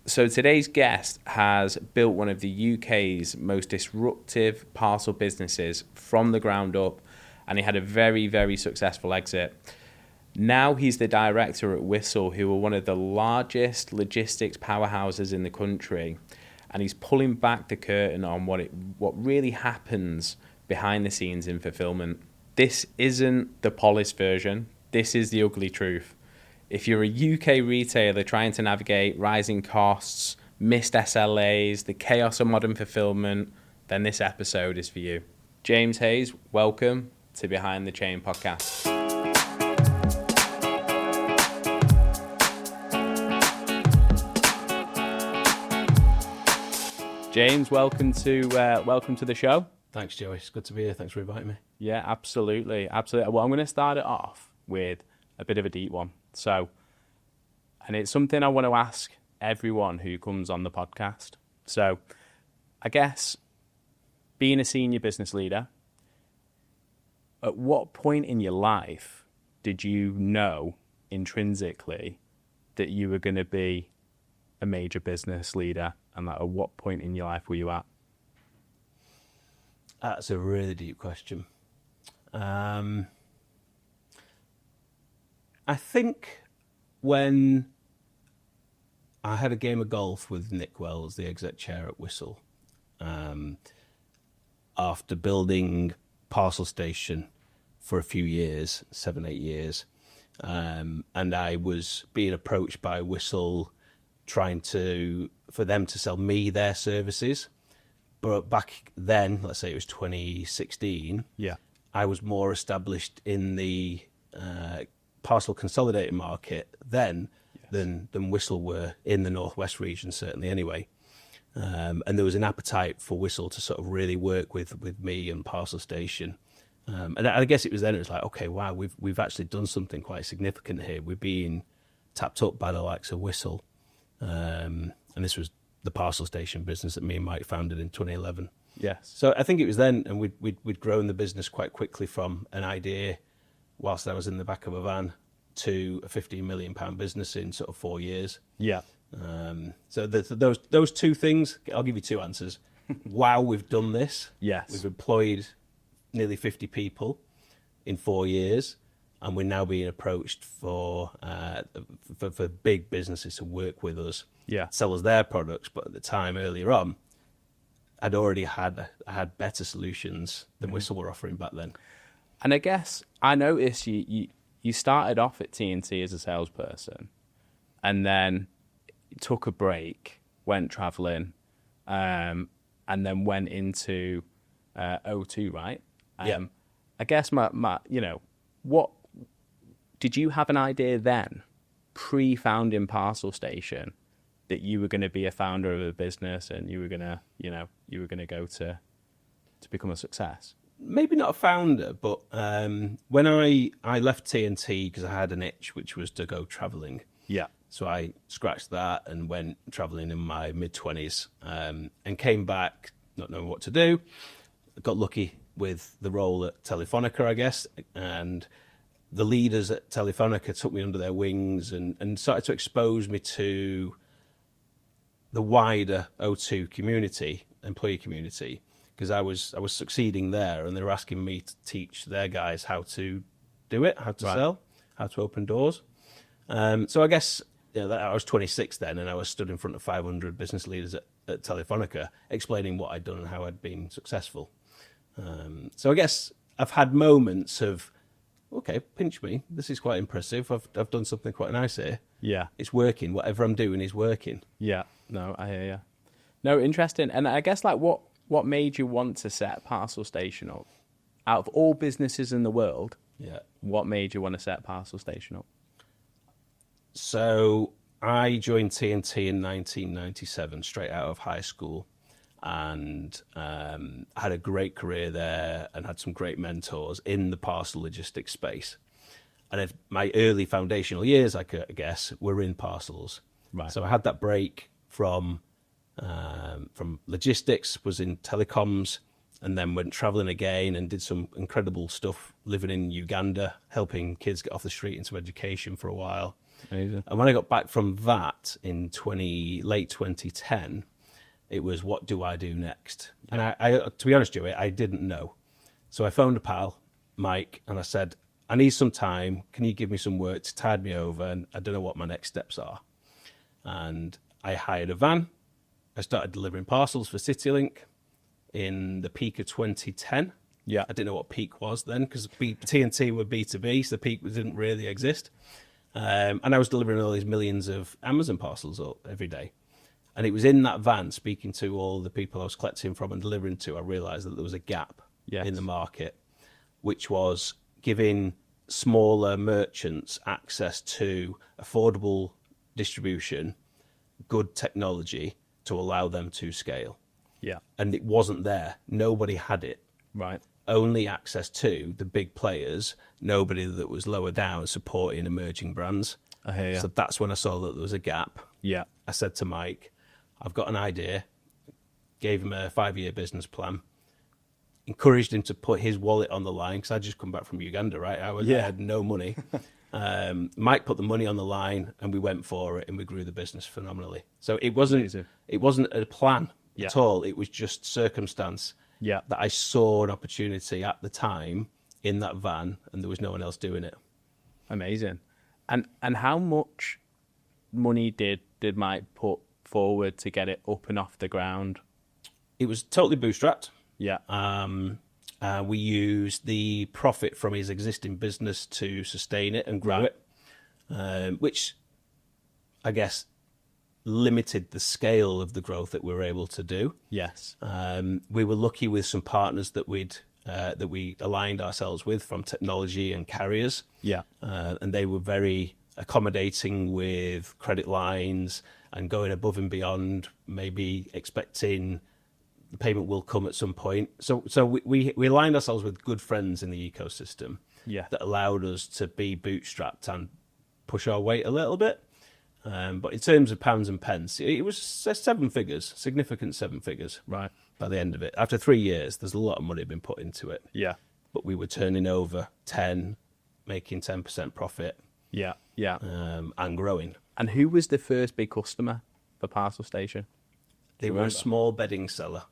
So today's guest has built one of the UK's most disruptive parcel businesses from the ground up, and he had a very, very successful exit. Now he's the director at Whistl, who are one of the largest logistics powerhouses in the country, and he's pulling back the curtain on what really happens behind the scenes in fulfillment. This isn't the polished version. This is the ugly truth. If you're a UK retailer trying to navigate rising costs, missed SLAs, the chaos of modern fulfillment, then this episode is for you. James Hayes, welcome to Behind the Chain podcast. James, welcome to the show. Thanks, Joey. It's good to be here. Thanks for inviting me. Yeah, absolutely. Well, I'm going to start it off with a bit of a deep one. So, and it's something I want to ask everyone who comes on the podcast. So, I guess being a senior business leader, at what point in your life did you know intrinsically that you were going to be a major business leader? And at what point in your life were you at? That's a really deep question. I think when I had a game of golf with Nick Wells, the exec chair at Whistl, after building Parcel Station for a few years, 7-8 years, and I was being approached by Whistl trying for them to sell me their services. But back then, let's say it was 2016, yeah, I was more established in the parcel consolidated market then than Whistl were in the Northwest region, certainly anyway. And there was an appetite for Whistl to sort of really work with me and Parcel Station. And I guess it was then, it was like, okay, wow, we've actually done something quite significant here. We're being tapped up by the likes of Whistl. And this was the Parcel Station business that me and Mike founded in 2011. Yes. So I think it was then, and we'd grown the business quite quickly from an idea whilst I was in the back of a van to a £15 million business in sort of 4 years. Yeah. So those two things, I'll give you two answers. Wow, we've done this. Yes. We've employed nearly 50 people in 4 years, and we're now being approached for big businesses to work with us, sell us their products. But at the time earlier on, I'd already had better solutions than Whistl were offering back then. And I guess I noticed you started off at TNT as a salesperson, and then took a break, went traveling, and then went into O2, right? Yeah. I guess my what did you have an idea then, pre-founding Parcel Station, that you were going to be a founder of a business and you were going to go to become a success? Maybe not a founder, but when I left TNT because I had an itch, which was to go traveling. Yeah. So I scratched that and went traveling in my mid-20s, and came back not knowing what to do. Got lucky with the role at Telefonica, I guess, and the leaders at Telefonica took me under their wings and started to expose me to the wider O2 community, employee community, because I was succeeding there, and they were asking me to teach their guys how to do it, how to sell, how to open doors. So I guess I was 26 then, and I was stood in front of 500 business leaders at Telefonica explaining what I'd done and how I'd been successful. So I guess I've had moments of, okay, pinch me. This is quite impressive. I've done something quite nice here. Yeah. It's working. Whatever I'm doing is working. Yeah. No, I hear you. No, interesting. And I guess what made you want to set Parcel Station up? Out of all businesses in the world, what made you want to set Parcel Station up? So I joined TNT in 1997, straight out of high school, and had a great career there and had some great mentors in the parcel logistics space. And my early foundational years, I guess, were in parcels. Right. So I had that break from logistics, was in telecoms, and then went traveling again and did some incredible stuff living in Uganda, helping kids get off the street into education for a while. Amazing. And when I got back from that in late 2010, it was, what do I do next? And I to be honest, Joey, I didn't know. So I phoned a pal, Mike, and I said, I need some time. Can you give me some work to tide me over? And I don't know what my next steps are. And I hired a van. I started delivering parcels for CityLink in the peak of 2010. Yeah. I didn't know what peak was then, because TNT were B2B, so the peak didn't really exist. And I was delivering all these millions of Amazon parcels every day. And it was in that van, speaking to all the people I was collecting from and delivering to, I realised that there was a gap in the market, which was giving smaller merchants access to affordable distribution, good technology to allow them to scale. Yeah. And it wasn't there. Nobody had it. Right. Only access to the big players, nobody that was lower down supporting emerging brands. I hear you. So that's when I saw that there was a gap. Yeah. I said to Mike, I've got an idea. Gave him a 5-year business plan. Encouraged him to put his wallet on the line, because I'd just come back from Uganda, right? I had no money. Mike put the money on the line, and we went for it, and we grew the business phenomenally. So it wasn't a plan at all. It was just circumstance. Yeah. That I saw an opportunity at the time in that van, and there was no one else doing it. Amazing. And how much money did Mike put forward to get it up and off the ground? It was totally bootstrapped. Yeah. We used the profit from his existing business to sustain it and grow it, which I guess limited the scale of the growth that we were able to do. Yes. We were lucky with some partners that we aligned ourselves with from technology and carriers. Yeah. And they were very accommodating with credit lines and going above and beyond, maybe expecting the payment will come at some point. So we aligned ourselves with good friends in the ecosystem that allowed us to be bootstrapped and push our weight a little bit. But in terms of pounds and pence, it was 7 figures, significant 7 figures. Right. By the end of it, after 3 years, there's a lot of money been put into it. Yeah. But we were turning over 10, making 10% profit. Yeah. Yeah. And growing. And who was the first big customer for Parcel Station? They were a small bedding seller.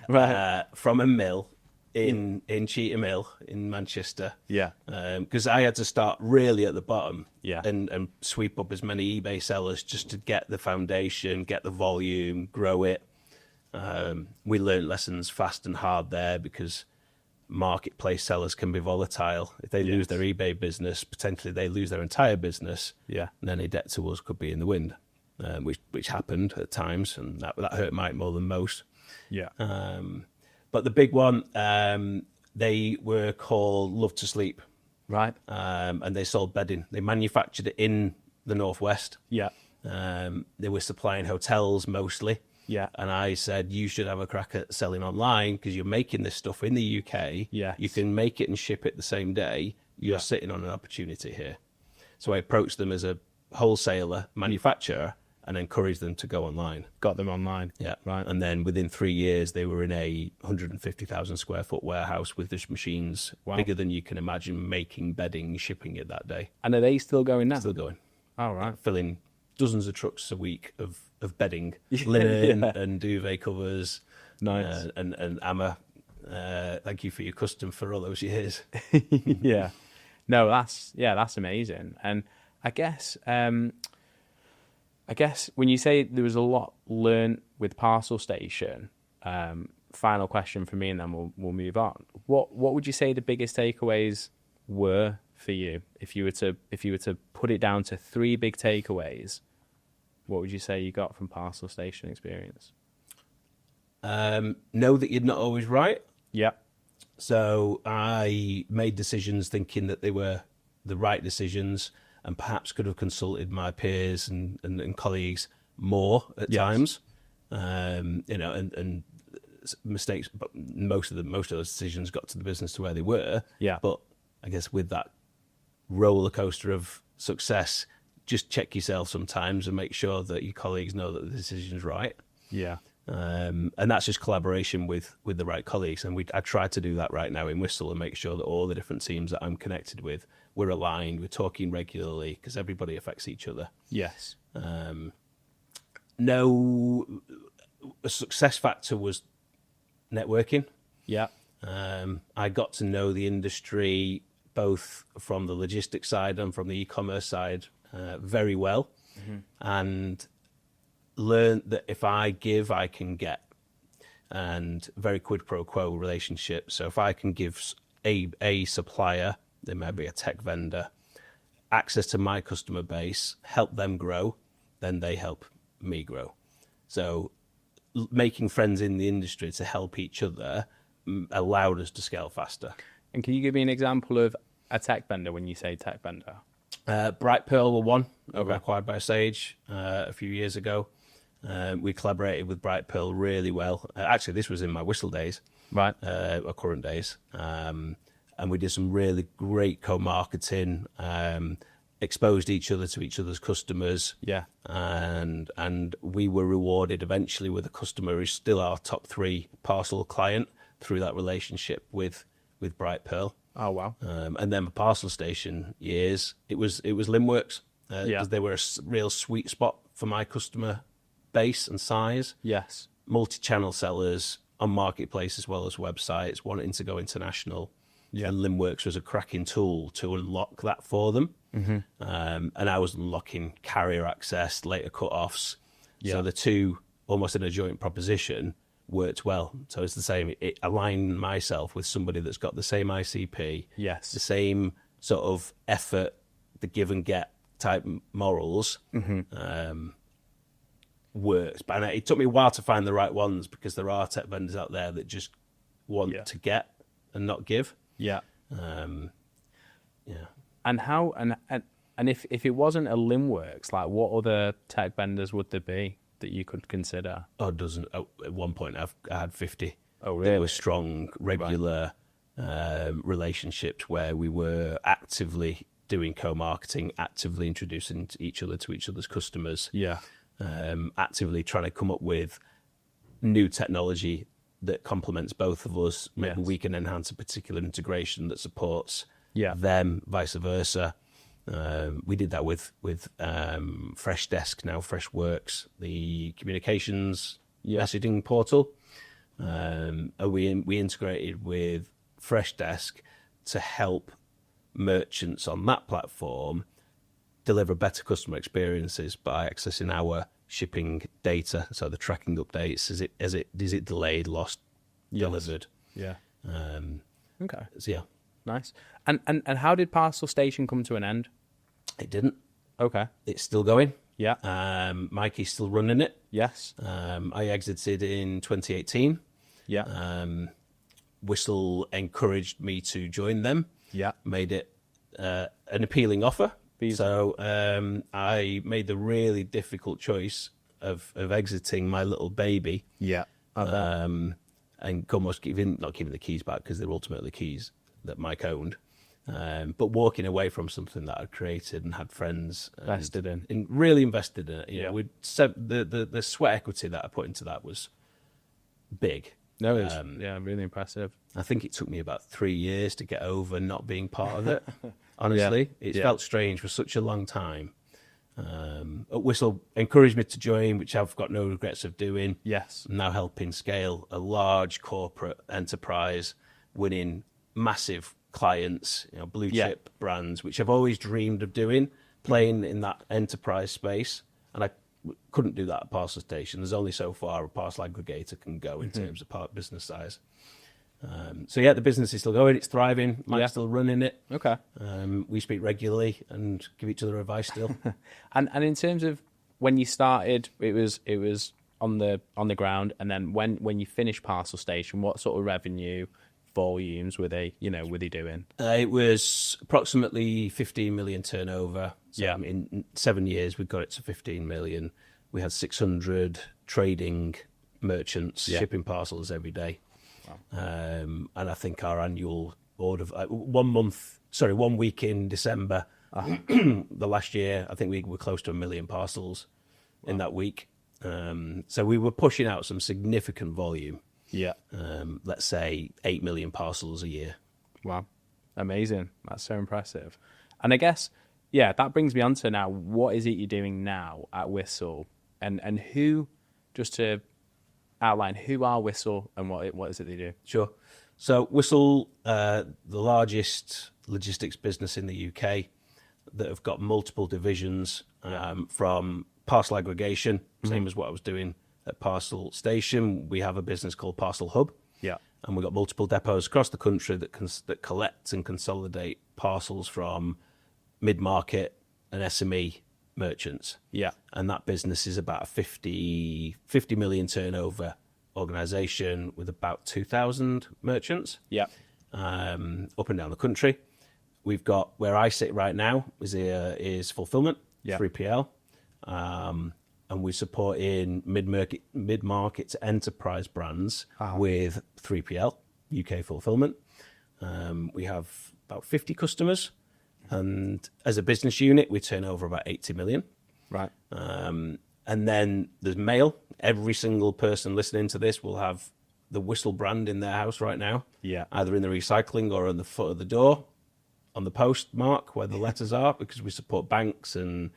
Right. From a mill in Cheetham Hill in Manchester. Yeah. Because I had to start really at the bottom. Yeah. And sweep up as many eBay sellers just to get the foundation, get the volume, grow it. We learned lessons fast and hard there, because marketplace sellers can be volatile. If they lose their eBay business, potentially they lose their entire business. Yeah. And any debt to us could be in the wind, which happened at times, and that hurt Mike more than most. Yeah. But the big one, they were called Love to Sleep. Right. And they sold bedding. They manufactured it in the Northwest. Yeah. They were supplying hotels mostly. Yeah. And I said, you should have a crack at selling online, because you're making this stuff in the UK. Yeah. You can make it and ship it the same day. You're sitting on an opportunity here. So I approached them as a wholesaler, manufacturer, and encouraged them to go online. Got them online. Yeah. Right. And then within 3 years, they were in a 150,000 square foot warehouse with just machines bigger than you can imagine, making bedding, shipping it that day. And are they still going now? Still going. All right. Filling dozens of trucks a week of bedding, linen and duvet covers. Nice. And Amma, thank you for your custom for all those years. Yeah. No, that's amazing. And I guess when you say there was a lot learned with Parcel Station, final question for me, and then we'll move on. What would you say the biggest takeaways were for you if you were to put it down to 3 big takeaways? What would you say you got from Parcel Station experience? Know that you're not always right. Yeah. So I made decisions thinking that they were the right decisions, and perhaps could have consulted my peers and colleagues more at times. And mistakes, but most of those decisions got to the business to where they were. Yeah. But I guess with that roller coaster of success, just check yourself sometimes and make sure that your colleagues know that the decision's right. Yeah. And that's just collaboration with the right colleagues. And I try to do that right now in Whistl and make sure that all the different teams that I'm connected with, we're aligned, we're talking regularly, because everybody affects each other. Yes. No, a success factor was networking. Yeah. I got to know the industry both from the logistics side and from the e-commerce side very well, and learned that if I give, I can get, and very quid pro quo relationship. So if I can give a supplier, there may be a tech vendor, access to my customer base, help them grow, then they help me grow. So making friends in the industry to help each other allowed us to scale faster. And can you give me an example of a tech vendor when you say tech vendor? Bright Pearl were one. Okay. Were acquired by Sage a few years ago. We collaborated with Bright Pearl really well. Actually, this was in my Whistl days, Right. or current days. And we did some really great co-marketing, exposed each other to each other's customers. Yeah. And we were rewarded eventually with a customer who's still our top 3 parcel client through that relationship with Bright Pearl. Oh, wow. And then the Parcel Station years, it was Limworks, because they were a real sweet spot for my customer base and size. Yes. Multi-channel sellers on marketplace as well as websites, wanting to go international. Yeah. And Limworks was a cracking tool to unlock that for them. And I was unlocking carrier access, later cut-offs. Yeah. So the two, almost in a joint proposition, worked well. So it's the same. It aligned myself with somebody that's got the same ICP, Yes. the same sort of effort, the give and get type morals. Works. But it took me a while to find the right ones, because there are tech vendors out there that just want to get and not give. Yeah. Yeah. And how and if it wasn't a Limworks, like what other tech vendors would there be that you could consider? Oh, doesn't. Oh, at one point, I had 50. Oh, really? They were strong, regular relationships where we were actively doing co-marketing, actively introducing each other to each other's customers. Yeah. Actively trying to come up with new technology that complements both of us. Maybe we can enhance a particular integration that supports them, vice versa. We did that with Freshdesk, now Freshworks, the communications messaging portal. And we integrated with Freshdesk to help merchants on that platform deliver better customer experiences by accessing our shipping data. So the tracking updates, is it delayed, lost, delivered? Yeah. Okay. So yeah. Nice. And how did Parcel Station come to an end? It didn't. Okay. It's still going. Yeah. Mikey's still running it. Yes. I exited in 2018. Yeah. Whistl encouraged me to join them. Yeah. Made it an appealing offer. So I made the really difficult choice of exiting my little baby. Yeah. And almost not giving the keys back, because they're ultimately keys that Mike owned. But walking away from something that I'd created and had friends Invested in. and really invested in it. You know, we'd said the sweat equity that I put into that was big. No, it was really impressive. I think it took me about 3 years to get over not being part of it. Honestly, it felt strange for such a long time. Whistl encouraged me to join, which I've got no regrets of doing. Yes. I'm now helping scale a large corporate enterprise, winning massive clients, blue chip brands, which I've always dreamed of doing, playing in that enterprise space. And I couldn't do that at Parcel Station. There's only so far a parcel aggregator can go in terms of part business size. So the business is still going. It's thriving. Mike's still running it. Okay. We speak regularly and give each other advice still. and in terms of when you started, it was on the ground, and then when you finished Parcel Station, what sort of revenue volumes were they doing? It was approximately 15 million turnover. So in 7 years, we got it to 15 million. We had 600 trading merchants shipping parcels every day. Wow. And I think our annual order, 1 week in December, the last year, I think we were close to 1 million parcels in that week. So we were pushing out some significant volume. Yeah. Let's say 8 million parcels a year. Wow. Amazing. That's so impressive. And I guess, yeah, that brings me on to now, what is it you're doing now at Whistl? And who, just to outline, who are Whistl and what is it they do? Sure. So Whistl, the largest logistics business in the UK that have got multiple divisions, from parcel aggregation, same as what I was doing at Parcel Station. We have a business called Parcel Hub. Yeah. And we've got multiple depots across the country that collect and consolidate parcels from mid-market and SME merchants. Yeah. And that business is about a 50 million turnover organisation with about 2,000 merchants. Yeah. Up and down the country. We've got, where I sit right now is Fulfilment, 3PL. And we support in mid-market to enterprise brands with 3PL, UK Fulfilment. We have about 50 customers. And as a business unit, we turn over about 80 million. Right. And then there's mail. Every single person listening to this will have the Whistl brand in their house right now. Yeah. Either in the recycling or on the foot of the door, on the postmark where the letters are, because we support banks and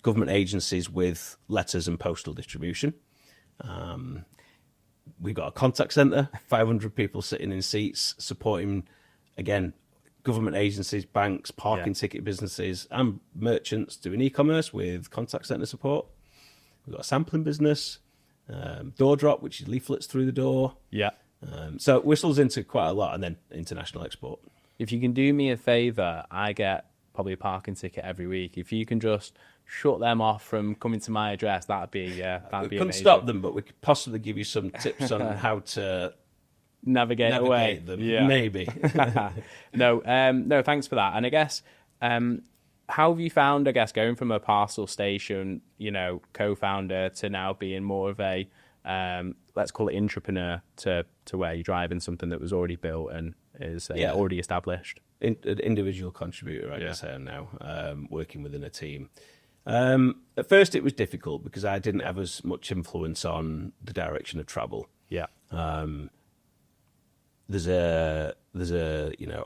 government agencies with letters and postal distribution. We've got a contact centre, 500 people sitting in seats, supporting, again, government agencies, banks, parking ticket businesses, and merchants doing e-commerce with contact centre support. We've got a sampling business, door drop, which is leaflets through the door. Yeah. So Whistle's into quite a lot, and then international export. If you can do me a favour, I get probably a parking ticket every week. If you can just shut them off from coming to my address, that'd be We amazing. couldn't stop them, but we could possibly give you some tips on how to navigate away. them. Yeah. Maybe. No, thanks for that. And I guess, how have you found, I guess, going from a parcel station, co-founder to now being more of a, let's call it entrepreneur to where you're driving something that was already built and is already established? An individual contributor, I guess I am now, working within a team. At first, it was difficult because I didn't have as much influence on the direction of travel. Yeah. There's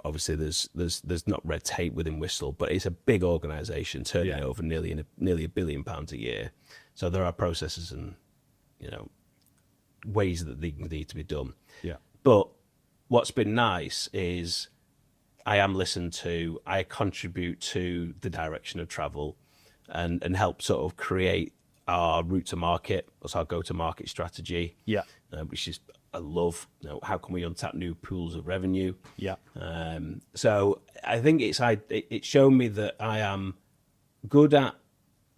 obviously there's not red tape within Whistl, but it's a big organisation turning over nearly £1 billion a year. So there are processes and ways that they need to be done. Yeah. But what's been nice is I am listened to. I contribute to the direction of travel, and help sort of create our route to market, that's our go to market strategy. Yeah. Which is I love. How can we untap new pools of revenue? Yeah. So I think it's shown me that I am good at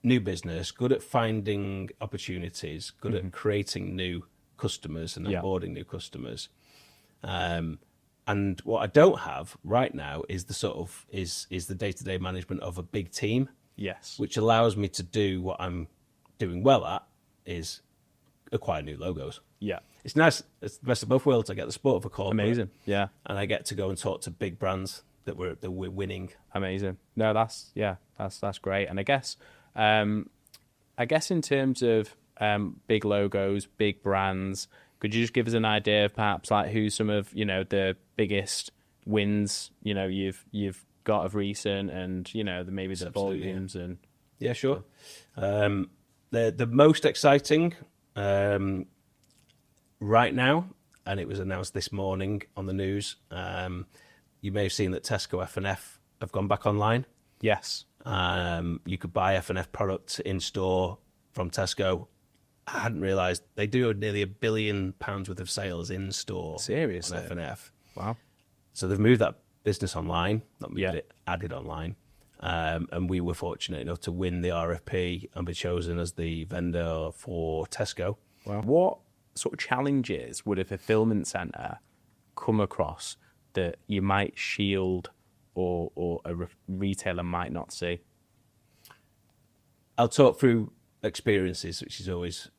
new business, good at finding opportunities, good at creating new customers and onboarding new customers. And what I don't have right now is the sort of is the day-to-day management of a big team. Yes. Which allows me to do what I'm doing well at, is acquire new logos. Yeah. It's nice. It's the best of both worlds. I get the support of a corporate. Amazing. Yeah. And I get to go and talk to big brands that we're winning. Amazing. No, that's great. And I guess in terms of big logos, big brands, could you just give us an idea of perhaps like who some of the biggest wins you've got of recent, and maybe the volumes and sure. The most exciting right now, and it was announced this morning on the news. You may have seen that Tesco F&F have gone back online. Yes. You could buy F&F products in store from Tesco. I hadn't realised they do nearly £1 billion worth of sales in store. Seriously? On F&F. Wow. So they've moved that business online, not moved it, added online. And we were fortunate enough to win the RFP and be chosen as the vendor for Tesco. Wow. What sort of challenges would a fulfillment centre come across that you might shield or a retailer might not see? I'll talk through experiences, which is always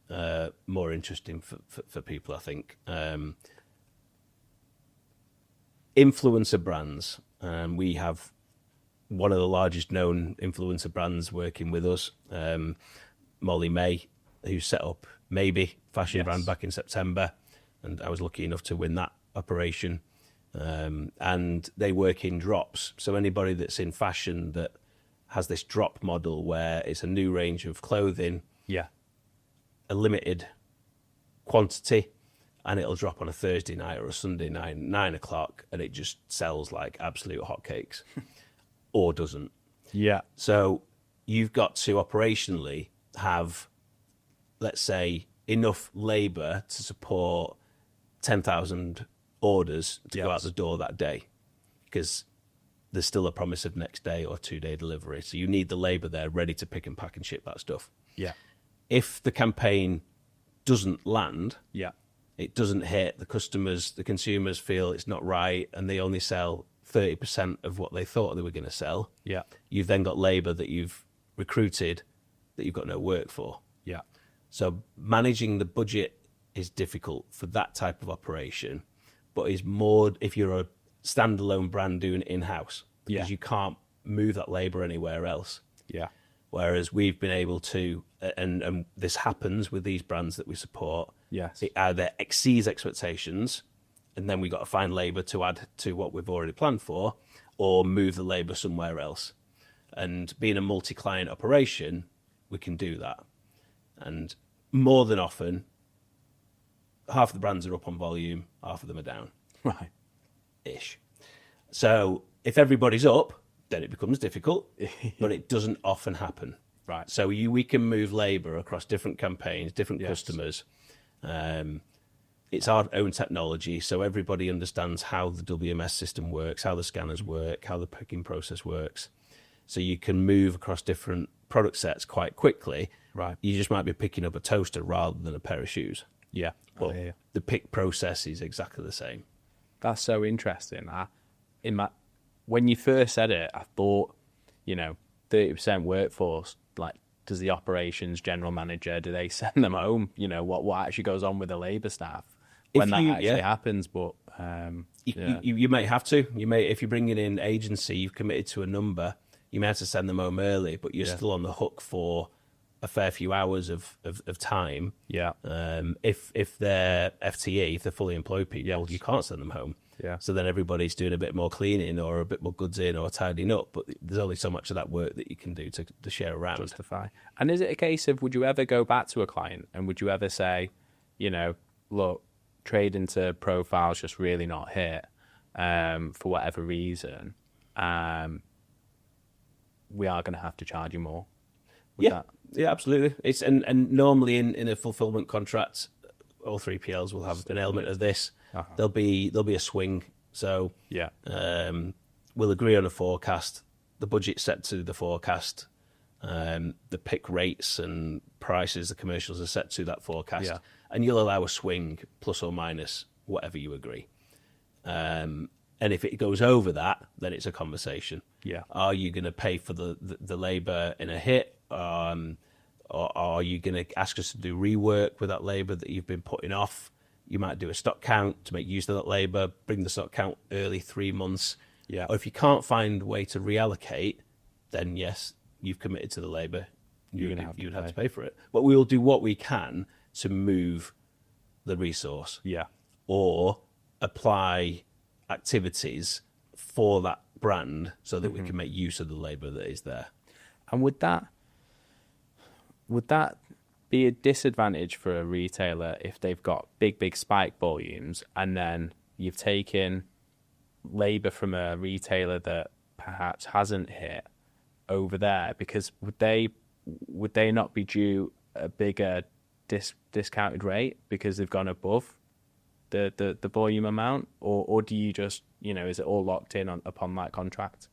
more interesting for people, I think. Influencer brands. We have one of the largest known influencer brands working with us. Molly May, who set up Maybe fashion Yes. brand back in September, and I was lucky enough to win that operation. And they work in drops. So anybody that's in fashion that has this drop model where it's a new range of clothing, Yeah. a limited quantity, and it'll drop on a Thursday night or a Sunday night, 9 o'clock, and it just sells like absolute hotcakes, or doesn't. Yeah. So you've got to operationally have, let's say, enough labour to support 10,000 orders to go out the door that day, because there's still a promise of next day or 2-day delivery. So you need the labour there ready to pick and pack and ship that stuff. Yeah. If the campaign doesn't land, Yeah. it doesn't hit, the consumers feel it's not right, and they only sell 30% of what they thought they were going to sell. Yeah. You've then got labour that you've recruited that you've got no work for. Yeah. So managing the budget is difficult for that type of operation, but is more if you're a standalone brand doing it in-house, because you can't move that labour anywhere else. Yeah. Whereas we've been able to, and this happens with these brands that we support, Yes. it either exceeds expectations, and then we've got to find labour to add to what we've already planned for, or move the labour somewhere else. And being a multi-client operation, we can do that. And more than often, half the brands are up on volume, half of them are down. Right. Ish. So if everybody's up, then it becomes difficult, but it doesn't often happen. Right. So we can move labour across different campaigns, different customers. It's our own technology, so everybody understands how the WMS system works, how the scanners work, how the picking process works. So you can move across different product sets quite quickly. Right. You just might be picking up a toaster rather than a pair of shoes. Yeah. But the pick process is exactly the same. That's so interesting. When you first said it, I thought, 30% workforce, like, does the operations general manager, do they send them home? What actually goes on with the labour staff when that actually happens? But you may have to. If you're bringing in agency, you've committed to a number, you may have to send them home early, but you're still on the hook for a fair few hours of time. Yeah. If they're FTE, if they're fully employed people, you can't send them home. Yeah. So then everybody's doing a bit more cleaning or a bit more goods in or tidying up, but there's only so much of that work that you can do to share around. Justify. And is it a case of, would you ever go back to a client and would you ever say, look, trade into profiles just really not hit for whatever reason, we are going to have to charge you more? Yeah, absolutely. It's and normally in a fulfillment contract, all 3PLs will have an element of this. Uh-huh. There'll be a swing. So we'll agree on a forecast. The budget's set to the forecast. The pick rates and prices, the commercials are set to that forecast. Yeah. And you'll allow a swing plus or minus whatever you agree. And if it goes over that, then it's a conversation. Yeah. Are you going to pay for the labour in a hit? Or are you going to ask us to do rework with that labour that you've been putting off? You might do a stock count to make use of that labour, bring the stock count early 3 months. Yeah. Or if you can't find a way to reallocate, then yes, you've committed to the labour. You'd have to pay for it. But we will do what we can to move the resource. Yeah. Or apply activities for that brand so that we can make use of the labour that is there. And would that be a disadvantage for a retailer if they've got big spike volumes and then you've taken labour from a retailer that perhaps hasn't hit over there? Because would they not be due a bigger discounted rate because they've gone above the volume amount, or do you just, is it all locked in upon that contract?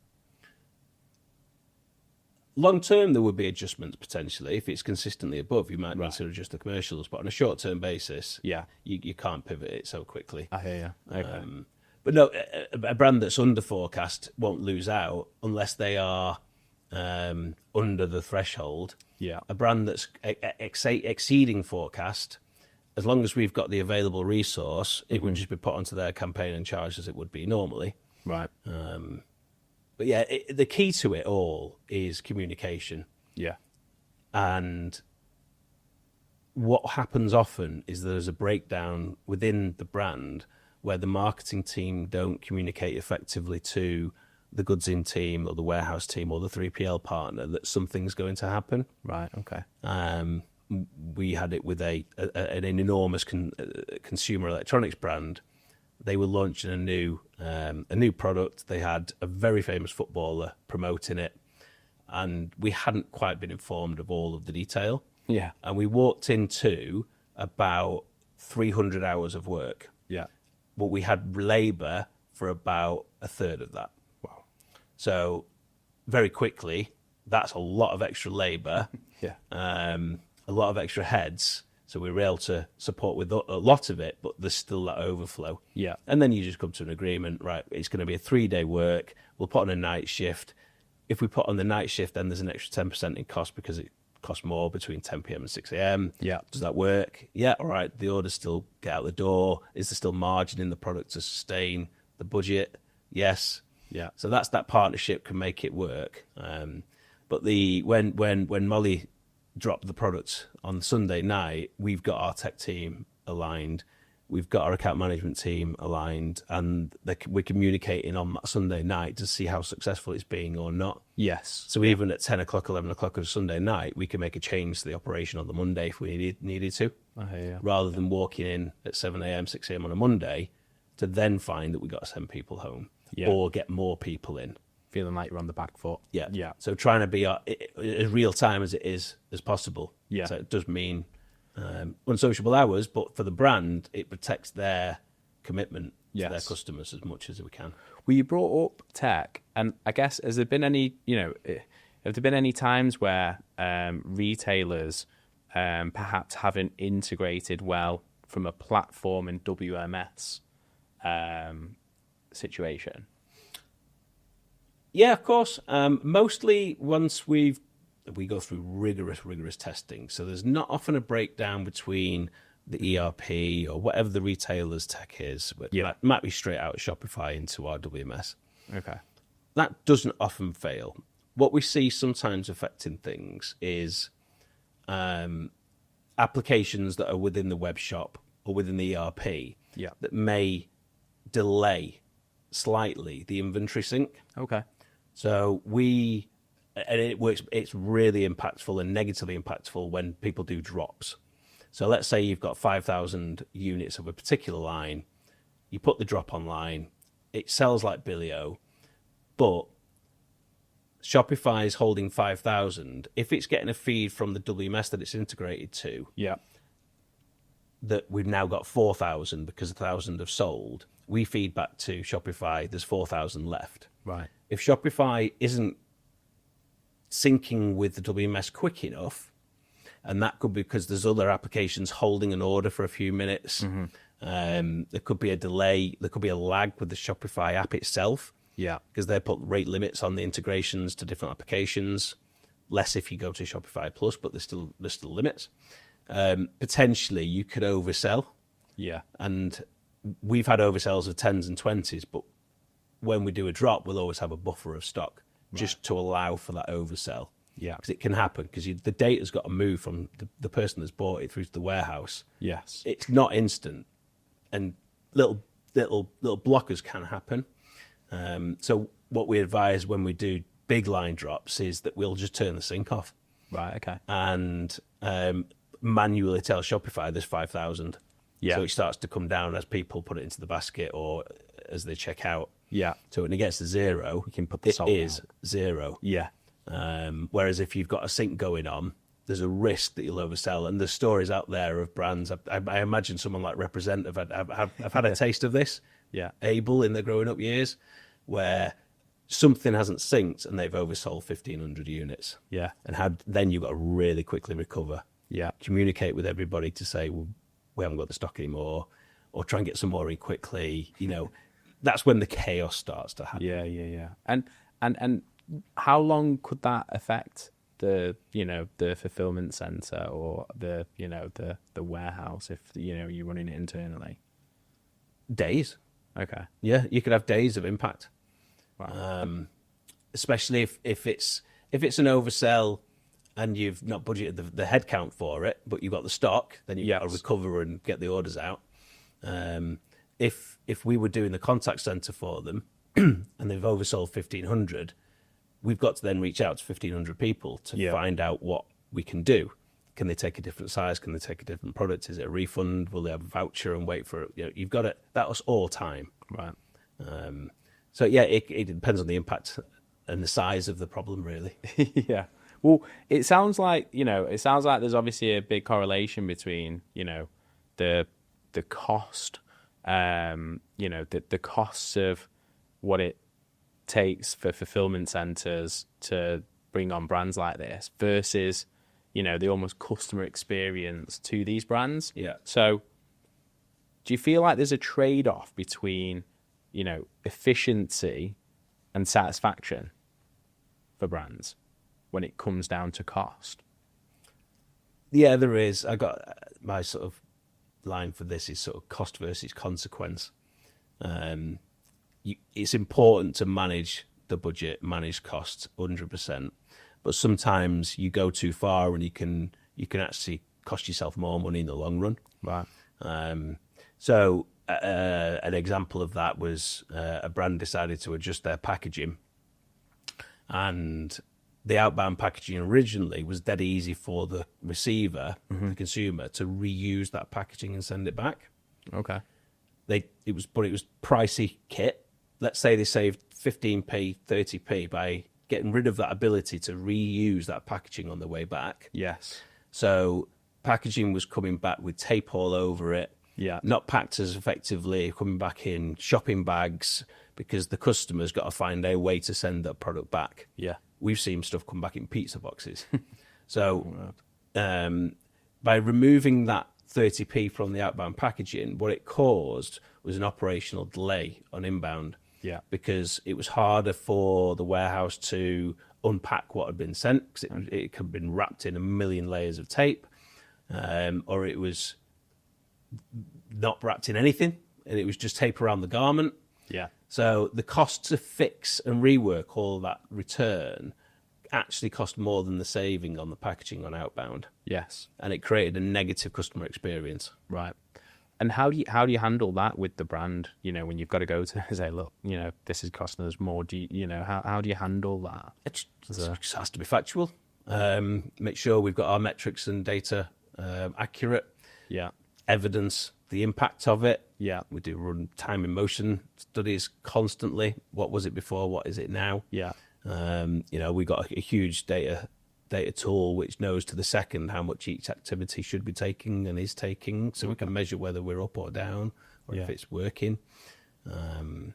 Long term, there would be adjustments potentially. If it's consistently above, you might need to adjust the commercials. But on a short term basis, you can't pivot it so quickly. I hear you. Okay. But no, a brand that's under forecast won't lose out unless they are under the threshold. Yeah. A brand that's exceeding forecast, as long as we've got the available resource, it would just be put onto their campaign and charged as it would be normally. Right. But yeah, the key to it all is communication. Yeah. And what happens often is there's a breakdown within the brand where the marketing team don't communicate effectively to the goods in team or the warehouse team or the 3PL partner that something's going to happen. Right. Okay. We had it with an enormous consumer electronics brand. They were launching a new product. They had a very famous footballer promoting it, and we hadn't quite been informed of all of the detail. Yeah. And we walked into about 300 hours of work. Yeah. But we had labour for about a third of that. Wow. So very quickly, that's a lot of extra labour. Yeah. A lot of extra heads. So we were able to support with a lot of it, but there's still that overflow. Yeah. And then you just come to an agreement, right? It's going to be a 3-day work. We'll put on a night shift. If we put on the night shift, then there's an extra 10% in cost because it costs more between 10 p.m. and 6 a.m. Yeah. Does that work? Yeah. All right. The orders still get out the door. Is there still margin in the product to sustain the budget? Yes. Yeah. So that partnership can make it work. But when Molly dropped the product on Sunday night, we've got our tech team aligned, we've got our account management team aligned, and we're communicating on that Sunday night to see how successful it's being or not. Yes. So even at 10 o'clock, 11 o'clock on Sunday night, we can make a change to the operation on the Monday if we needed to, I hear you. rather than walking in at 7 a.m., 6 a.m. on a Monday to then find that we got to send people home or get more people in. Feeling like you're on the back foot. Yeah. Yeah. So trying to be as real time as it is as possible. Yeah. So it does mean unsociable hours, but for the brand, it protects their commitment to their customers as much as we can. Well, you brought up tech, and I guess has there been any, have there been any times where retailers perhaps haven't integrated well from a platform and WMS situation? Yeah, of course. Mostly once we go through rigorous testing. So there's not often a breakdown between the ERP or whatever the retailer's tech is. But might be straight out of Shopify into our WMS. Okay. That doesn't often fail. What we see sometimes affecting things is applications that are within the web shop or within the ERP that may delay slightly the inventory sync. Okay. So it's really impactful and negatively impactful when people do drops. So let's say you've got 5,000 units of a particular line, you put the drop online, it sells like Billy-O, but Shopify is holding 5,000. If it's getting a feed from the WMS that it's integrated to, that we've now got 4,000 because 1,000 have sold, we feed back to Shopify, there's 4,000 left. Right. If Shopify isn't syncing with the WMS quick enough, and that could be because there's other applications holding an order for a few minutes, there could be a delay, there could be a lag with the Shopify app itself, because they put rate limits on the integrations to different applications, less if you go to Shopify Plus, but there's still limits. Potentially you could oversell, and we've had oversells of 10s and 20s, but when we do a drop, we'll always have a buffer of stock just to allow for that oversell. Yeah. Because it can happen, because the data's got to move from the person that's bought it through to the warehouse. Yes. It's not instant, and little blockers can happen. So what we advise when we do big line drops is that we'll just turn the sync off. Right, okay. And manually tell Shopify there's 5,000. Yeah. So it starts to come down as people put it into the basket or as they check out. Yeah. So when it gets to zero, you can put the salt is out. zero. Yeah. Whereas if you've got a sync going on, there's a risk that you'll oversell. And there's stories out there of brands. I imagine someone like Representative have had a taste of this. Yeah. Able in their growing up years, where something hasn't synced and they've oversold 1,500 units. Yeah. And then you've got to really quickly recover. Yeah. Communicate with everybody to say, well, we haven't got the stock anymore, or try and get some more in quickly. That's when the chaos starts to happen. Yeah. And how long could that affect the fulfillment center or the warehouse if you're running it internally? Days. Okay. Yeah, you could have days of impact. Wow. Especially if it's an oversell and you've not budgeted the headcount for it, but you've got the stock, then you've got to Yes. recover and get the orders out. If we were doing the contact center for them and they've oversold 1,500, we've got to then reach out to 1,500 people to find out what we can do. Can they take a different size? Can they take a different product? Is it a refund? Will they have a voucher and wait for it? You know, you've got it. That was all time. Right. So yeah, it depends on the impact and the size of the problem, really. Yeah. Well, it sounds like there's obviously a big correlation between, the cost, the costs of what it takes for fulfillment centers to bring on brands like this versus, the almost customer experience to these brands. Yeah. So do you feel like there's a trade-off between, efficiency and satisfaction for brands when it comes down to cost? Yeah, there is. I got my sort of line for this is sort of cost versus consequence. It's important to manage the budget, manage costs 100%, but sometimes you go too far and you can actually cost yourself more money in the long run. Right. So an example of that was a brand decided to adjust their packaging, and the outbound packaging originally was dead easy for the receiver, the consumer, to reuse that packaging and send it back. Okay. It was pricey kit. Let's say they saved 15p, 30p by getting rid of that ability to reuse that packaging on the way back. Yes. So packaging was coming back with tape all over it. Yeah. Not packed as effectively, coming back in shopping bags because the customer's got to find a way to send that product back. Yeah. We've seen stuff come back in pizza boxes. So by removing that 30p from the outbound packaging, what it caused was an operational delay on inbound. Yeah. Because it was harder for the warehouse to unpack what had been sent because it had been wrapped in a million layers of tape, or it was not wrapped in anything and it was just tape around the garment. Yeah. So the cost to fix and rework all that return actually cost more than the saving on the packaging on outbound. Yes. And it created a negative customer experience. Right. And how do you handle that with the brand? When you've got to go to say, look, this is costing us more. How do you handle that? It just has to be factual. Make sure we've got our metrics and data accurate. Yeah. Evidence the impact of it. Yeah. We do run time and motion studies constantly. What was it before? What is it now? Yeah. We got a huge data tool which knows to the second how much each activity should be taking and is taking, so we can measure whether we're up or down or if it's working. But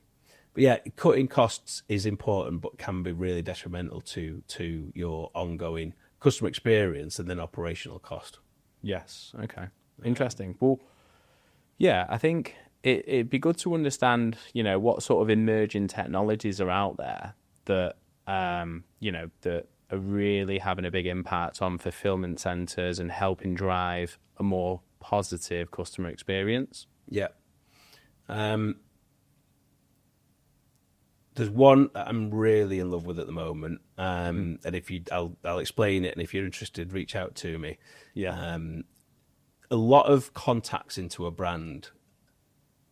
yeah, cutting costs is important, but can be really detrimental to your ongoing customer experience and then operational cost. Yes. Okay. Interesting. Well, yeah, I think it'd be good to understand, what sort of emerging technologies are out there that, that are really having a big impact on fulfillment centers and helping drive a more positive customer experience. Yeah. There's one that I'm really in love with at the moment, and I'll explain it, and if you're interested, reach out to me. Yeah. A lot of contacts into a brand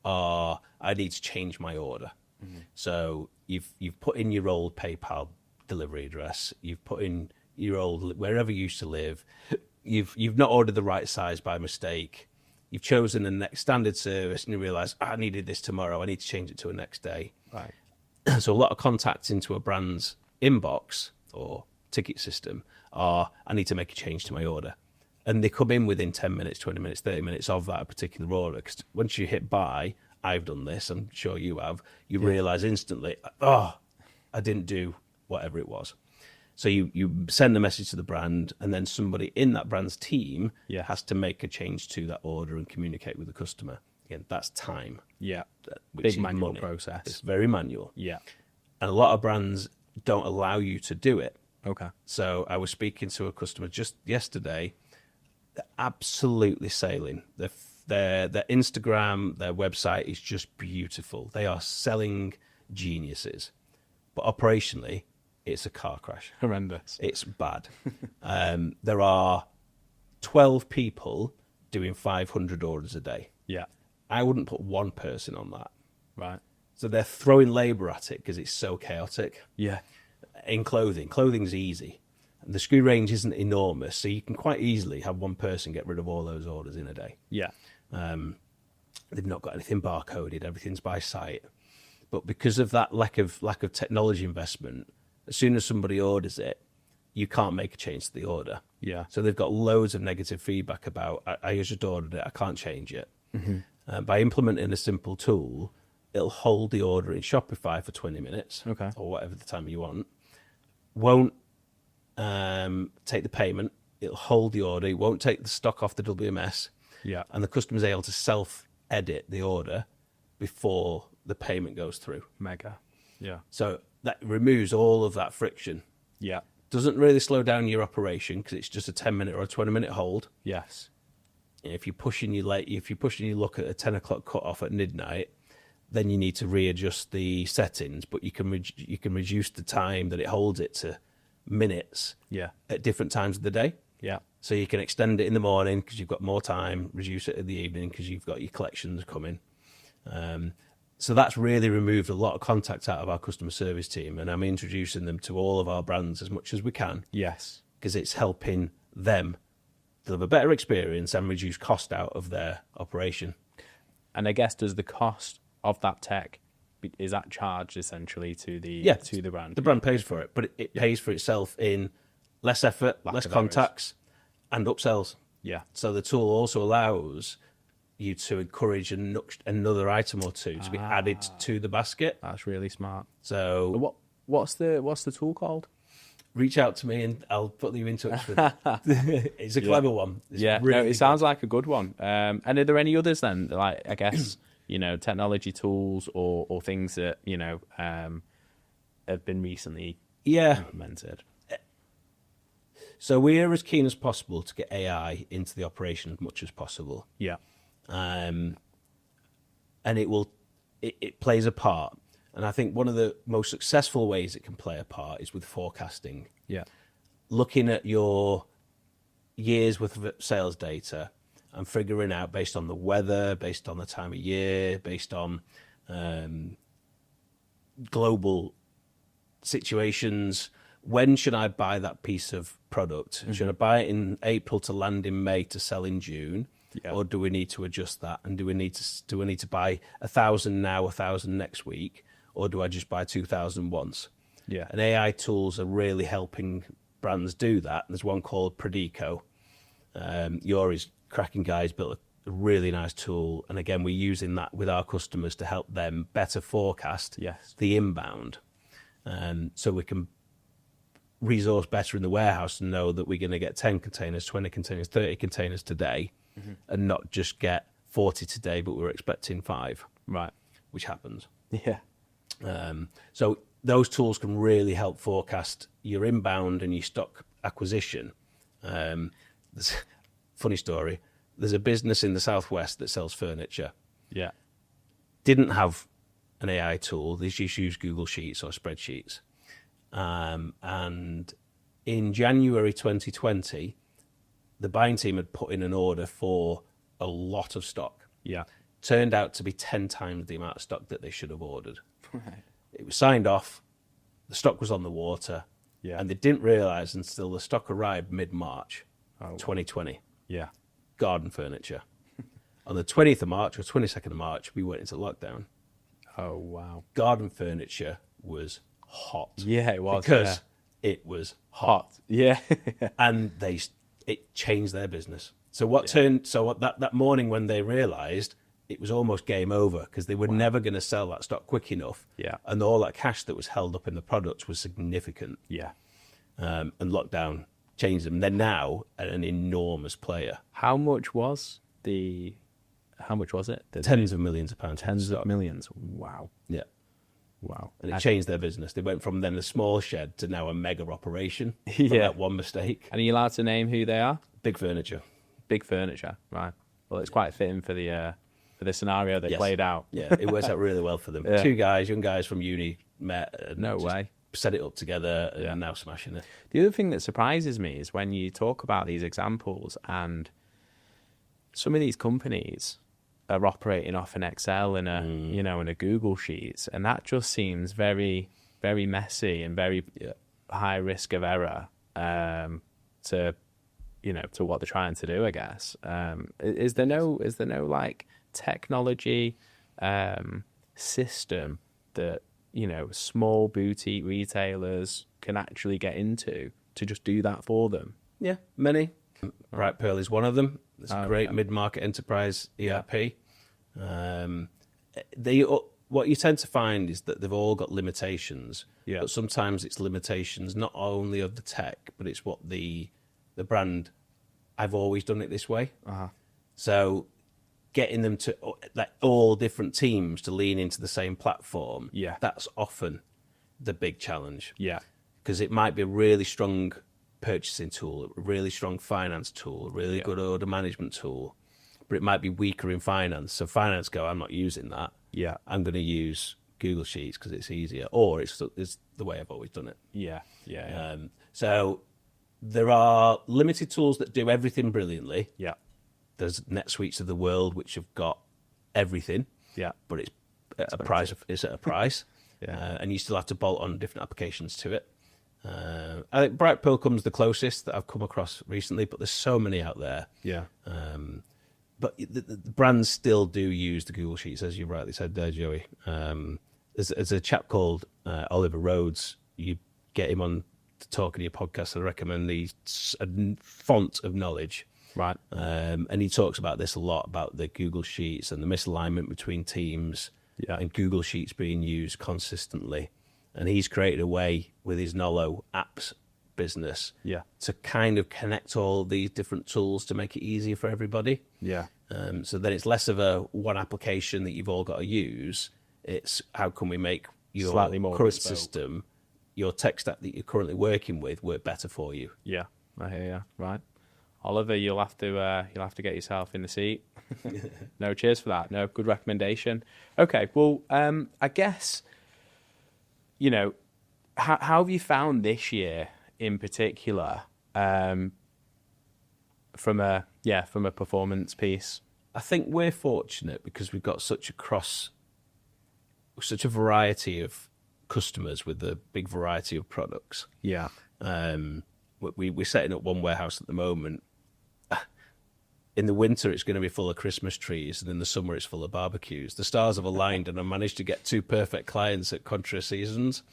are, I need to change my order. So you've put in your old PayPal delivery address, you've put in your old wherever you used to live, you've not ordered the right size by mistake, you've chosen a next standard service, and you realise I needed this tomorrow, I need to change it to a next day. Right. So a lot of contacts into a brand's inbox or ticket system are, I need to make a change to my order. And they come in within 10 minutes, 20 minutes, 30 minutes of that particular order. Because once you hit buy, I've done this, I'm sure you have, you realise instantly, I didn't do whatever it was. So you send a message to the brand, and then somebody in that brand's team has to make a change to that order and communicate with the customer. Again, that's time. Yeah. Big manual money. process. It's very manual. Yeah. And a lot of brands don't allow you to do it. Okay. So I was speaking to a customer just yesterday. They're absolutely sailing. Their Instagram, their website is just beautiful. They are selling geniuses. But operationally, it's a car crash. Horrendous. It's bad. There are 12 people doing 500 orders a day. Yeah. I wouldn't put one person on that. Right. So they're throwing labour at it because it's so chaotic. Yeah. In clothing's easy. And the SKU range isn't enormous, so you can quite easily have one person get rid of all those orders in a day. Yeah. They've not got anything barcoded, everything's by sight. But because of that lack of technology investment, as soon as somebody orders it, you can't make a change to the order. Yeah. So they've got loads of negative feedback about, I just ordered it, I can't change it. By implementing a simple tool, it'll hold the order in Shopify for 20 minutes, Okay. or whatever the time you want. Won't take the payment. It'll hold the order. It won't take the stock off the WMS. Yeah. And the customer's able to self-edit the order before the payment goes through. Mega. Yeah. So that removes all of that friction. Yeah. Doesn't really slow down your operation because it's just a 10-minute or a 20-minute hold. Yes. If you're pushing your luck at a 10 o'clock cut off at midnight, then you need to readjust the settings, but you can reduce the time that it holds it to minutes. Yeah. At different times of the day. Yeah. So you can extend it in the morning because you've got more time, reduce it in the evening because you've got your collections coming. So that's really removed a lot of contact out of our customer service team, and I'm introducing them to all of our brands as much as we can. Yes. Because it's helping them deliver better experience and reduce cost out of their operation. And I guess, does the cost of that tech, is that charged essentially to the brand? The brand pays for it, but it pays for itself in less effort, less contacts, and upsells. Yeah. So the tool also allows you to encourage another item or two to be added to the basket. That's really smart. So What's the tool called? reach out to me and I'll put you in touch with it's a clever one. It's really it sounds like a good one. And are there any others then? Like, I guess, technology tools or things that, have been recently implemented? So we're as keen as possible to get AI into the operation as much as possible. Yeah. And it plays a part. And I think one of the most successful ways it can play a part is with forecasting. Yeah. Looking at your year's worth of sales data and figuring out, based on the weather, based on the time of year, based on global situations, when should I buy that piece of product? Mm-hmm. Should I buy it in April to land in May to sell in June? Yeah. Or do we need to adjust that? And do we need to buy 1,000 now, 1,000 next week? Or do I just buy 2,000 once? Yeah. And AI tools are really helping brands do that. There's one called Predico. Yori's cracking guys built a really nice tool. And again, we're using that with our customers to help them better forecast the inbound. So we can resource better in the warehouse and know that we're going to get 10 containers, 20 containers, 30 containers today, and not just get 40 today, but we're expecting 5. Right. Which happens. Yeah. So those tools can really help forecast your inbound and your stock acquisition. There's a funny story. There's a business in the Southwest that sells furniture. Yeah. Didn't have an AI tool. They just use Google Sheets or spreadsheets. And in January 2020, the buying team had put in an order for a lot of stock. Yeah. Turned out to be 10 times the amount of stock that they should have ordered. Right. It was signed off. The stock was on the water. Yeah. And they didn't realise until the stock arrived mid-March 2020. Yeah. Garden furniture. On the 20th of March or 22nd of March, we went into lockdown. Oh, wow. Garden furniture was hot. Yeah, it was. Because it was hot. Yeah. And it changed their business. So that morning when they realised, it was almost game over because they were never going to sell that stock quick enough. Yeah. And all that cash that was held up in the products was significant. Yeah. And lockdown changed them. They're now an enormous player. How much was it? Tens of millions of pounds. Tens of millions. Wow. Yeah. Wow. And it changed their business. They went from then a small shed to now a mega operation from that one mistake. And are you allowed to name who they are? Big Furniture. Big Furniture, right. Well, it's quite fitting for the scenario they played out. Yeah, it works out really well for them. Yeah. 2 guys, young guys from uni met. And no way. set it up together and now smashing it. The other thing that surprises me is when you talk about these examples and some of these companies are operating off an Excel and in a Google Sheets, and that just seems very, very messy and very high risk of error to what they're trying to do, I guess. Is there no like technology system that small boutique retailers can actually get into to just do that for them? Yeah, many. Bright Pearl is one of them. It's a great mid-market enterprise ERP. What you tend to find is that they've all got limitations, but sometimes it's limitations not only of the tech, but it's what the brand, I've always done it this way. So getting them to, like, all different teams to lean into the same platform, that's often the big challenge. Because it might be a really strong purchasing tool, a really strong finance tool, a really good order management tool, but it might be weaker in finance. So finance go, I'm not using that. I'm going to use Google Sheets because it's easier, or it's the way I've always done it. So there are limited tools that do everything brilliantly. There's NetSuites of the world which have got everything. But it's at a price. It's at a price. And you still have to bolt on different applications to it. I think Bright Pearl comes the closest that I've come across recently, but there's so many out there. But the brands still do use the Google Sheets, as you rightly said there, Joey. There's a chap called Oliver Rhodes. You get him on to talk in your podcast. I recommend he's a font of knowledge. And he talks about this a lot, about the Google Sheets and the misalignment between teams and Google Sheets being used consistently. And he's created a way with his Nolo apps business to kind of connect all these different tools to make it easier for everybody. So then it's less of a one application that you've all got to use. It's how can we make your slightly more current bespoke system, your tech stack that you're currently working with, work better for you. I hear you. Right, Oliver, you'll have to get yourself in the seat. No, cheers for that. No, good recommendation. Okay, well, I guess, how have you found this year in particular, from a performance piece? I think we're fortunate because we've got such a variety of customers with a big variety of products. We're setting up one warehouse at the moment. In the winter, it's going to be full of Christmas trees, and in the summer, it's full of barbecues. The stars have aligned, and I managed to get two perfect clients at contra seasons.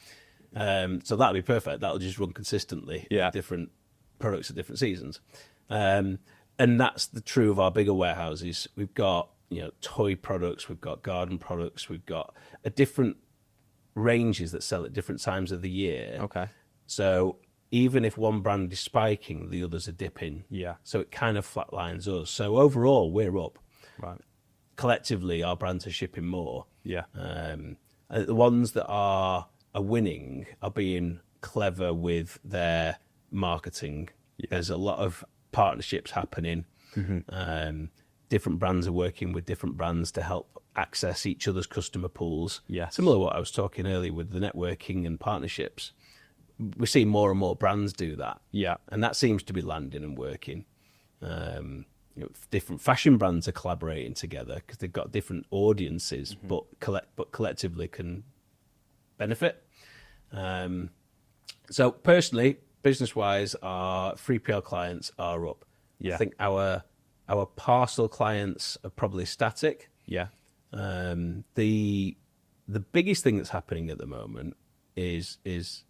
So that'll be perfect. That'll just run consistently. Different products at different seasons. And that's the true of our bigger warehouses. We've got toy products, we've got garden products, we've got a different ranges that sell at different times of the year. So even if one brand is spiking, the others are dipping. So it kind of flatlines us. So overall, we're up. Collectively, our brands are shipping more. The ones that are winning are being clever with their marketing. There's a lot of partnerships happening. Different brands are working with different brands to help access each other's customer pools. Similar to what I was talking earlier with the networking and partnerships. We're seeing more and more brands do that. And that seems to be landing and working. Different fashion brands are collaborating together because they've got different audiences, but collectively can benefit. So personally, business-wise, our 3PL clients are up. I think our parcel clients are probably static. The biggest thing that's happening at the moment is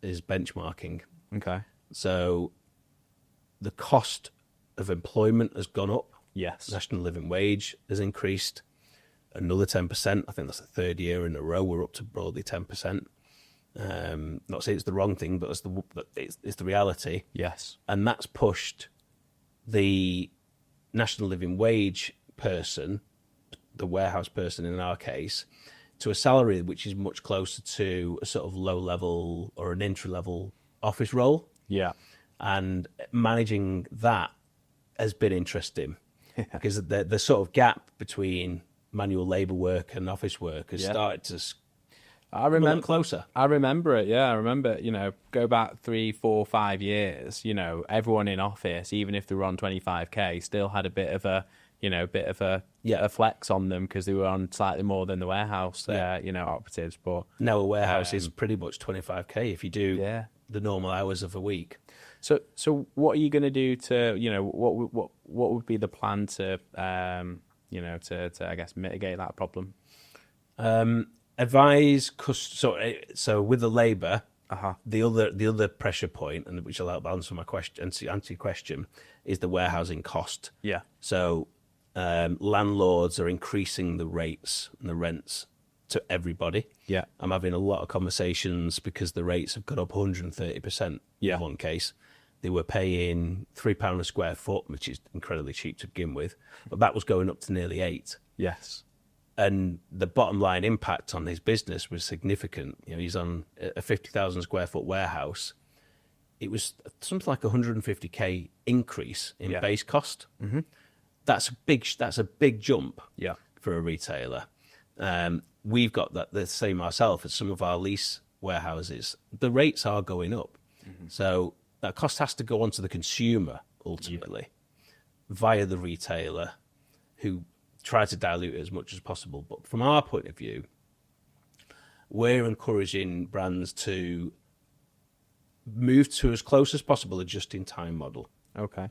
benchmarking. So the cost of employment has gone up. National living wage has increased another 10%. I think that's the third year in a row we're up to broadly 10%. Not saying it's the wrong thing, but it's the reality. And that's pushed the national living wage person, the warehouse person in our case, to a salary which is much closer to a sort of low level or an entry level office role. And managing that has been interesting because the sort of gap between manual labour work and office work has started to I I'm a lot remember closer. I remember it. Yeah, I remember. Go back 3, 4, 5 years. Everyone in office, even if they were on 25K, still had a bit of a Yeah. a flex on them because they were on slightly more than the warehouse. Yeah. Operatives. But Now a warehouse is pretty much 25K if you do yeah. the normal hours of a week. So what are you going to do to what would be the plan to to I guess mitigate that problem? Advise so with the labour, Uh-huh. the other pressure point, and which will help answer my question, answer your question, is the warehousing cost. Yeah. So landlords are increasing the rates and the rents to everybody. Yeah. I'm having a lot of conversations because the rates have gone up 130%. Yeah. In one case, they were paying £3 a square foot, which is incredibly cheap to begin with, but that was going up to nearly 8. Yes. And the bottom line impact on his business was significant. He's on a 50,000 square foot warehouse. It was something like 150K increase in base cost. Mm-hmm. That's a big jump. Yeah. For a retailer. We've got the same ourselves as some of our lease warehouses. The rates are going up. Mm-hmm. So that cost has to go onto the consumer ultimately via the retailer, who try to dilute it as much as possible. But from our point of view, we're encouraging brands to move to as close as possible a just-in-time model. Okay.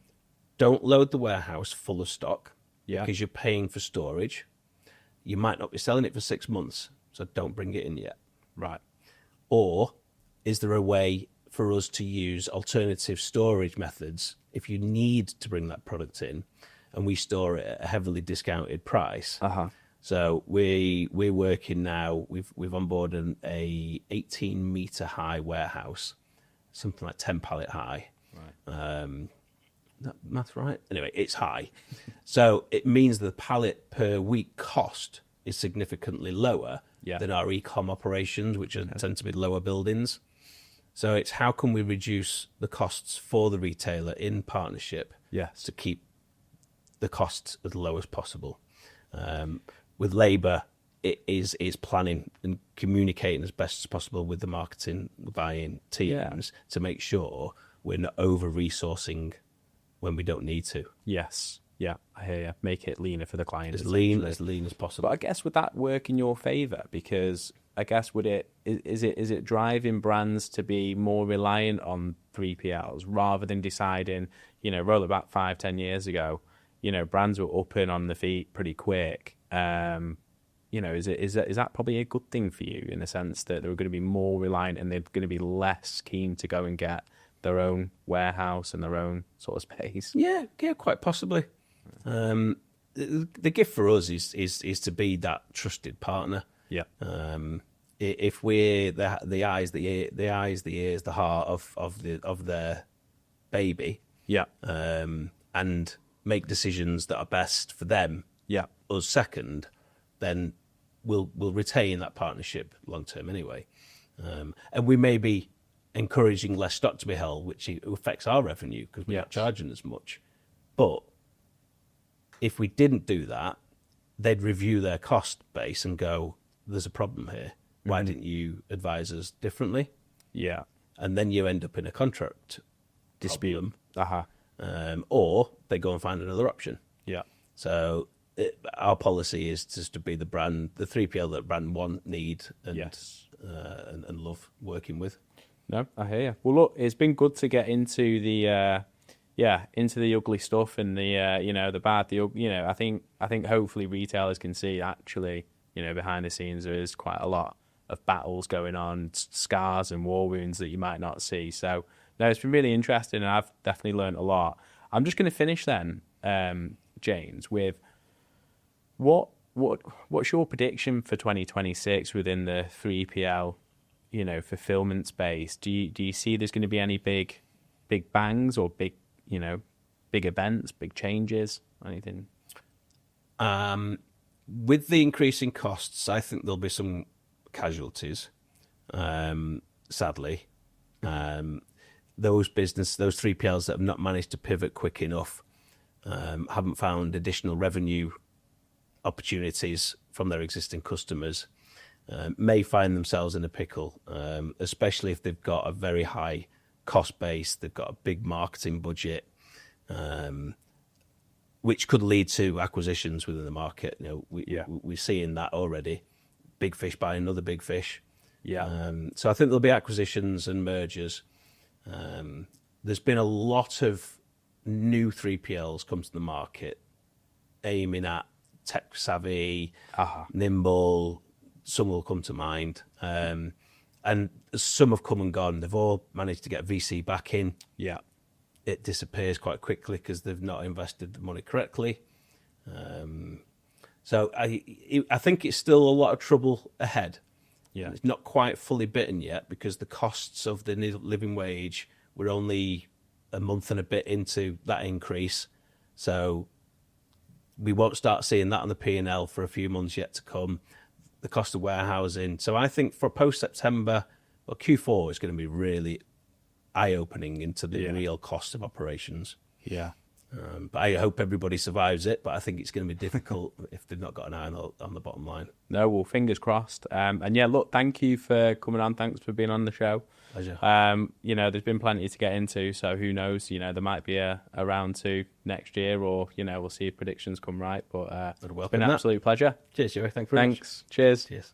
Don't load the warehouse full of stock Yeah. because you're paying for storage. You might not be selling it for 6 months, so don't bring it in yet. Right. Or is there a way for us to use alternative storage methods if you need to bring that product in, and we store it at a heavily discounted price? Uh-huh. So we're working now. We've onboarded a 18-meter high warehouse, something like 10 pallet high. Right. That math right? Anyway, it's high. So it means the pallet per week cost is significantly lower than our eCom operations, which tend to be lower buildings. So it's how can we reduce the costs for the retailer in partnership to keep the costs as low as possible. With labour, it is planning and communicating as best as possible with the marketing buying teams to make sure we're not over-resourcing when we don't need to. Yes. Yeah, I hear you. Make it leaner for the client. As lean as possible. But I guess would that work in your favour? Because I guess is it driving brands to be more reliant on 3PLs rather than deciding, roll it back 5-10 years ago, brands were up and on the feet pretty quick. Is that probably a good thing for you in the sense that they're going to be more reliant and they're going to be less keen to go and get their own warehouse and their own sort of space? Yeah, quite possibly. The gift for us is to be that trusted partner. Yeah. If we're the eyes, the ears, the heart of their baby. Yeah. And make decisions that are best for them. Yeah. Us second, then we'll retain that partnership long term anyway. And we may be encouraging less stock to be held, which affects our revenue because we're not charging as much. But if we didn't do that, they'd review their cost base and go, there's a problem here. Why didn't you advise us differently? Yeah. And then you end up in a contract Dispute. problem. Or they go and find another option. Yeah. So our policy is just to be the brand, the 3PL that brand want, need, and love working with. No, I hear you. Well, look, it's been good to get into the into the ugly stuff and the the bad. I think hopefully retailers can see actually behind the scenes there is quite a lot of battles going on, scars and war wounds that you might not see. So no, it's been really interesting, and I've definitely learned a lot. I'm just going to finish then, James, with what's your prediction for 2026 within the 3PL fulfillment space? Do you see there's going to be any big bangs or big events, big changes, anything? With the increasing costs, I think there'll be some casualties. Sadly, those 3PLs that have not managed to pivot quick enough haven't found additional revenue opportunities from their existing customers. may find themselves in a pickle, especially if they've got a very high cost base, they've got a big marketing budget, which could lead to acquisitions within the market. We're seeing that already. Big fish buying another big fish. So I think there'll be acquisitions and mergers. There's been a lot of new 3PLs come to the market, aiming at tech savvy, nimble. Some will come to mind, and some have come and gone. They've all managed to get VC back in. It disappears quite quickly because they've not invested the money correctly. So I think it's still a lot of trouble ahead. It's not quite fully bitten yet because the costs of the living wage, we're only a month and a bit into that increase. So we won't start seeing that on the P&L for a few months yet to come. The cost of warehousing. So I think for post-September, well, Q4 is going to be really eye-opening into the real cost of operations. But I hope everybody survives it, but I think it's going to be difficult if they've not got an eye on the bottom line. No, well, fingers crossed. And yeah, look, thank you for coming on. Thanks for being on the show. Pleasure. There's been plenty to get into, so who knows? There might be a round 2 next year, or we'll see if predictions come right. But it's been an absolute pleasure. Cheers, Joey. Thanks very much. Cheers.